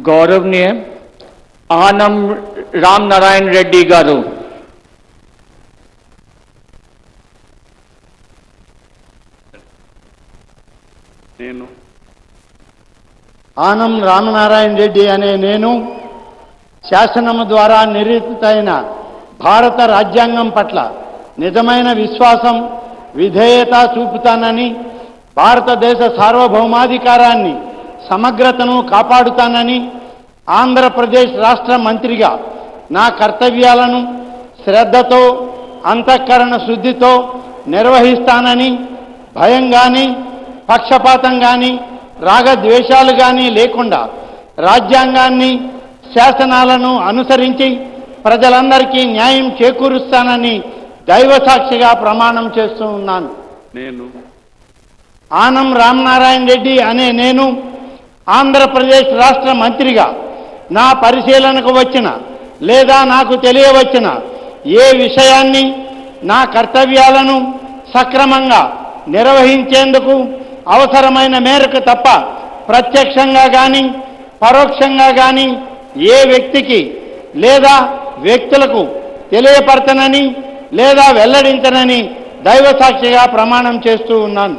गौरवनीय आनम राम नारायण रेड्डी गारू ఆనం రామనారాయణ రెడ్డి అనే నేను శాసనము ద్వారా నిర్మితమైన భారత రాజ్యాంగం పట్ల నిజమైన విశ్వాసం విధేయత చూపుతానని భారతదేశ సార్వభౌమాధికారాన్ని సమగ్రతను కాపాడుతానని ఆంధ్రప్రదేశ్ రాష్ట్ర మంత్రిగా నా కర్తవ్యాలను శ్రద్ధతో అంతఃకరణ శుద్ధితో నిర్వహిస్తానని భయం కానీ పక్షపాతం కానీ రాగద్వేషాలు కానీ లేకుండా రాజ్యాంగాన్ని శాసనాలను అనుసరించి ప్రజలందరికీ న్యాయం చేకూరుస్తానని దైవసాక్షిగా ప్రమాణం చేస్తూ ఉన్నాను. నేను ఆనం రామనారాయణ రెడ్డి అనే నేను ఆంధ్రప్రదేశ్ రాష్ట్ర మంత్రిగా నా పరిశీలనకు వచ్చిన లేదా నాకు తెలియవచ్చిన ఏ విషయాన్ని నా కర్తవ్యాలను సక్రమంగా నిర్వహించేందుకు అవసరమైన మేరకు తప్ప ప్రత్యక్షంగా కానీ పరోక్షంగా కానీ ఏ వ్యక్తికి లేదా వ్యక్తులకు తెలియపరచనని లేదా వెల్లడించనని దైవసాక్షిగా ప్రమాణం చేస్తూ ఉన్నాను.